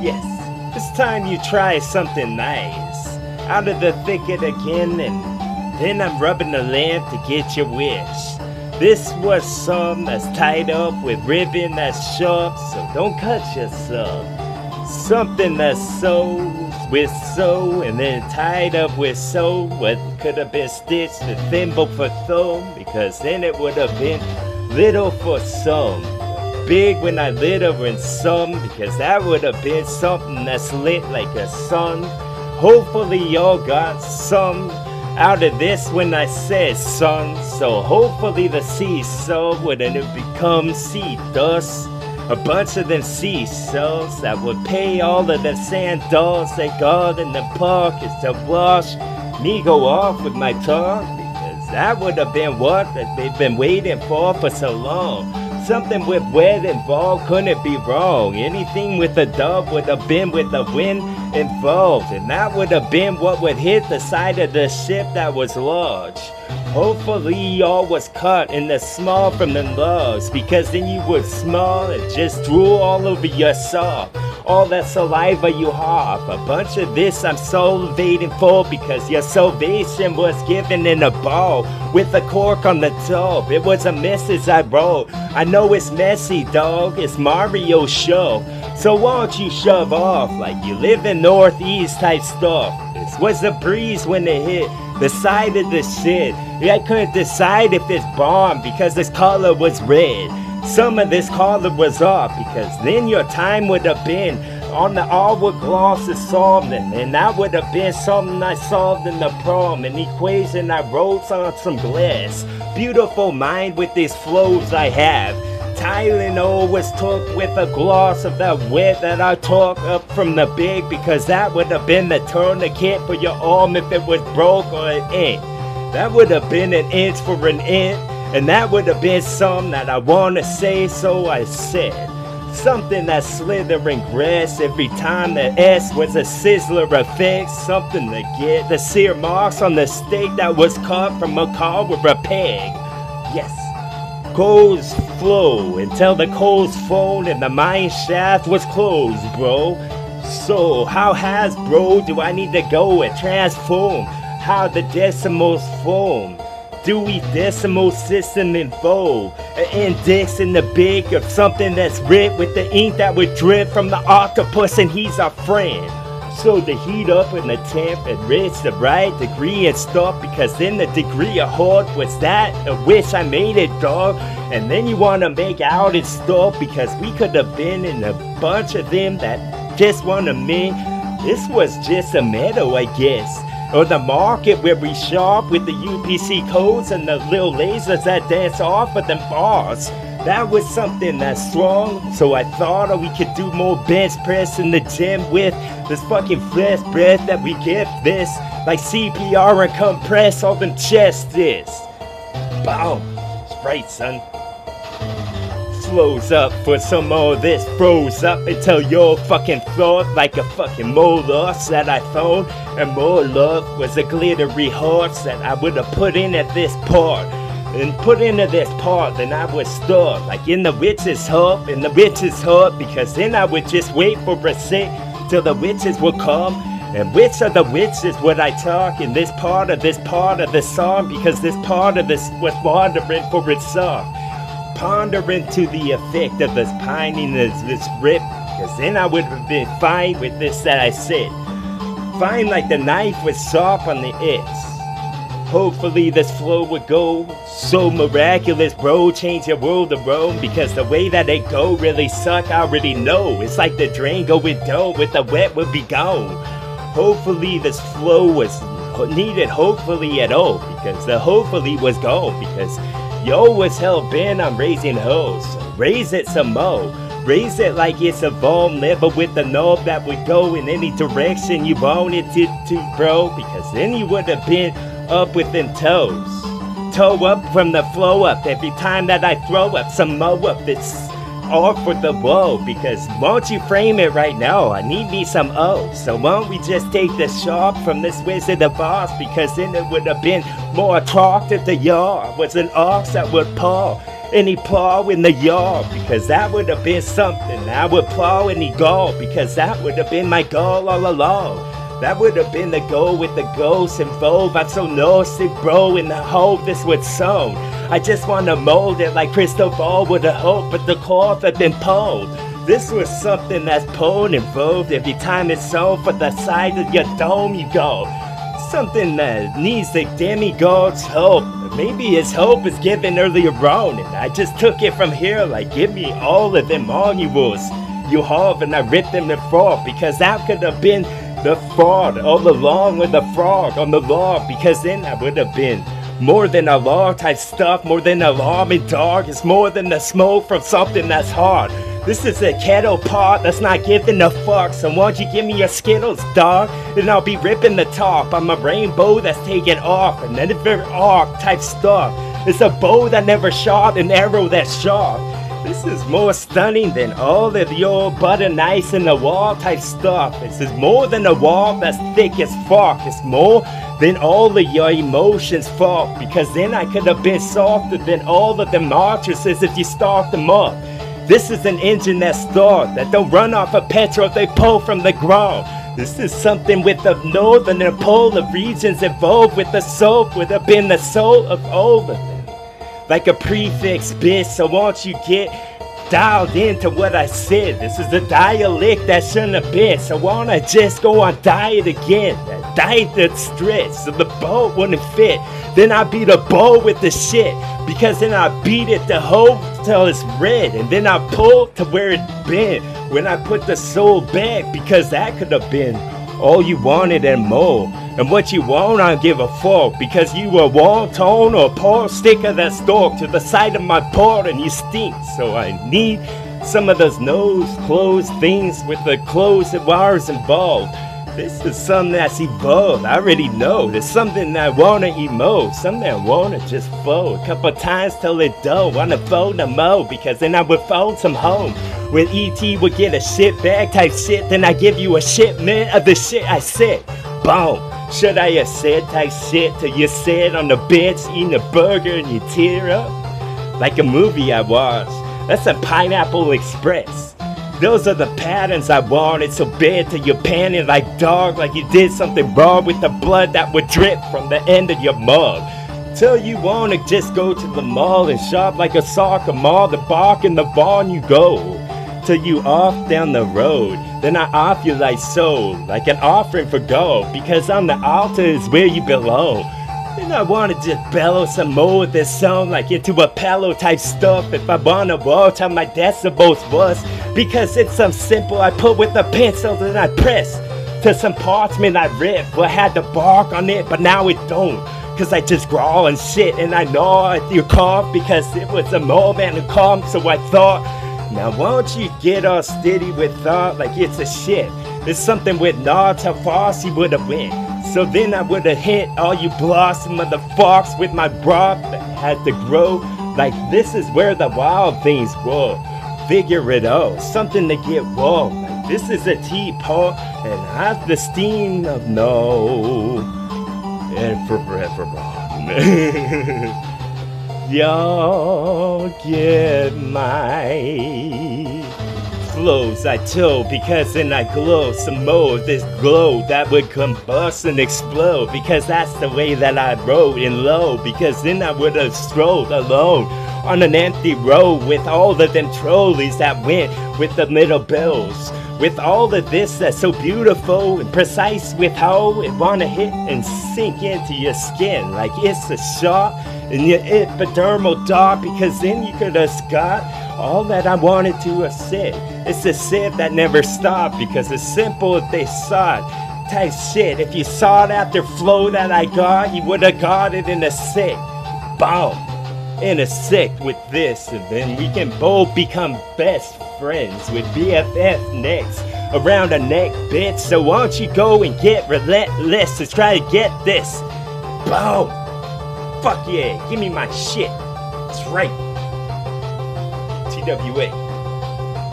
Yes, it's time you try something nice. Out of the thicket again, and then I'm rubbing the lamp to get your wish. This was some that's tied up with ribbon that's sharp, so don't cut yourself. Something that's sewed with sew, and then tied up with sew. What could have been stitched to thimble for thumb, because then it would have been little for some. Big when I litter in some, because that would have been something that's lit like a sun. Hopefully y'all got some out of this when I said sun. So hopefully the sea so wouldn't it become sea dust. A bunch of them seashells that would pay all of the sand dolls they got in the park is to wash me go off with my tongue, because that would have been what that they've been waiting for so long. Something with wet involved couldn't be wrong. Anything with a dove would have been with the wind involved, and that would have been what would hit the side of the ship that was large. Hopefully y'all was caught in the small from the large, because then you would small and just drool all over your saw. All that saliva you have. A bunch of this I'm salivating for, because your salvation was given in a ball with a cork on the top. It was a message I wrote. I know it's messy, dog. It's Mario's show. So why don't you shove off like you live in Northeast type stuff. This was a breeze when it hit the side of the shit. I couldn't decide if it's bomb because this color was red. Some of this color was off, because then your time would have been on the hourglass of solving, and that would have been something I solved in the prom, an equation I wrote on some glass. Beautiful mind with these flows I have. Tylenol was took with a gloss of that wet that I took up from the big, because that would have been the tourniquet for your arm if it was broke or an inch. That would have been an inch for an inch. And that would have been something that I wanna say, so I said. Something that slithering grass every time the S was a sizzler effect. Something to get the sear marks on the steak that was cut from a car with a peg. Yes, coals flow until the coals fold and the mine shaft was closed, bro. So how has, bro, do I need to go and transform how the decimals form? Dewey Decimal System involved, an index in the big of something that's writ with the ink that would drip from the octopus, and he's our friend. So the heat up in the temp and reach the right degree and stuff, because then the degree of hard was that of which I made it, dog. And then you wanna make out and stuff, because we could have been in a bunch of them that just wanna make. This was just a meadow, I guess. Or the market where we shop with the UPC codes and the little lasers that dance off of them bars. That was something that's strong, so I thought we could do more bench press in the gym with this fucking fresh breath that we give this, like CPR and compress all them chest this. Boom, that's right, son. Slows up for some more of this, froze up until you're fucking thought like a fucking mollusk that I found, and more love was a glittery horse that I would have put in at this part, and put into this part, then I would start like in the witch's hut, because then I would just wait for a sec till the witches would come. And which of the witches would I talk in this part of the song, because this part of this was wandering for its song. Pondering to the effect of this pining this rip, because then I would have been fine with this that I said. Fine like the knife was sharp on the edge. Hopefully this flow would go so miraculous, bro, change your world around, because the way that it go really suck, I already know. It's like the drain going down with the wet would be gone. Hopefully this flow was needed hopefully at all, because the hopefully was gone, because yo was hell-bent on raising hoes, so raise it some more. Raise it like it's a bomb lever with the knob that would go in any direction you wanted it to, bro, because then you would have been up within toes. Toe up from the flow up every time that I throw up some mo up that's off for the whoa, because won't you frame it right now? I need me some O's. So won't we just take the sharp from this Wizard of Oz, because then it would have been more attractive to y'all was an ox that would paw. any plow in the yard, because that would have been something. I would plow any goal, because that would have been my goal all along. That would have been the goal with the ghosts involved. I'm so nosy, bro, in the hope this would sewn. I just want to mold it like crystal ball with a hope, but the cloth had been pulled. This was something that's pulled and involved every time it's sown for the side of your dome you go. Something that needs the demigod's hope. Maybe his hope is given earlier on, and I just took it from here like give me all of them manuals you have, and I ripped them to frog, because that could have been the fraud all along with the frog on the log, because then I would have been more than a log type stuff, more than alarm and dark. It's more than the smoke from something that's hard. This is a kettle pot that's not giving a fuck. So won't you give me your Skittles, dog? Then I'll be ripping the top on my rainbow that's taken off. And then very arc type stuff. It's a bow that never shot, an arrow that's sharp. This is more stunning than all of your butter nice in the wall type stuff. This is more than a wall that's thick as fuck. It's more than all of your emotions fault, because then I could have been softer than all of the mattresses if you start them up. This is an engine that's stalled, that don't run off of petrol they pull from the ground. This is something with the northern and polar regions involved with the soul, would have been the soul of all of them. Like a prefix, bitch, so won't you get dialed into what I said? This is a dialect that shouldn't have been, so won't I just go on diet again? That diet that's stretched, so the boat wouldn't fit. Then I beat a bowl with the shit, because then I beat it the whole till it's red, and then I pull to where it's been when I put the soul back, because that could have been all you wanted and more. And what you want, I don't give a fuck, because you were wonton or poor sticker that stalked to the side of my port and you stink. So I need some of those nose closed things with the closed wires involved. This is something that's evolved. I already know. There's something that I wanna emote, something I wanna just fold a couple times till it don't wanna fold no more, because then I would fold some home. When ET would get a shit bag type shit, then I give you a shipment of the shit I said. Boom. Should I have said type shit till you sit on the bench eating a burger and you tear up? Like a movie I watched. That's a Pineapple Express. Those are the patterns I wanted so bad till you're panting like dog, like you did something wrong with the blood that would drip from the end of your mug. Till you wanna just go to the mall and shop like a soccer mall, the bark in the barn you go. Till you off down the road, then I off you like soul, like an offering for gold, because on the altar is where you belong. Then I wanna just bellow some more of this song like into a pillow type stuff. If I wanna walk how my decibels was, because it's some simple I put with a pencil and I press to some parchment I ripped. Well, I had the bark on it, but now it don't, cause I just growl and shit, and I gnaw at your cough because it was a moment to calm. So I thought, now won't you get all steady with thought like it's a shit. There's something with nods how fast you would have went. So then I would have hit all you blossom motherfuckers with my broth that had to grow. Like this is where the wild things grow. Figure it out, something to get warm. Like this is a teapot, and I've the steam of no and forever on. Y'all get my flows I told, because then I glow some more of this glow that would combust and explode, because that's the way that I rode in low, because then I would have strolled alone on an empty road with all of them trolleys that went with the middle bills, with all of this that's so beautiful and precise with how it wanna hit and sink into your skin like it's a shot in your epidermal dot, because then you could have got all that I wanted to have said. It's a sip that never stopped, because it's simple if they saw it. Type shit, if you sought after flow that I got, you would have got it in a sick. Boom. In a sick with this, and then we can both become best friends with BFF next. Around the neck, bitch. So why don't you go and get relentless to try to get this. Boom. Fuck yeah, give me my shit. That's right. TWA.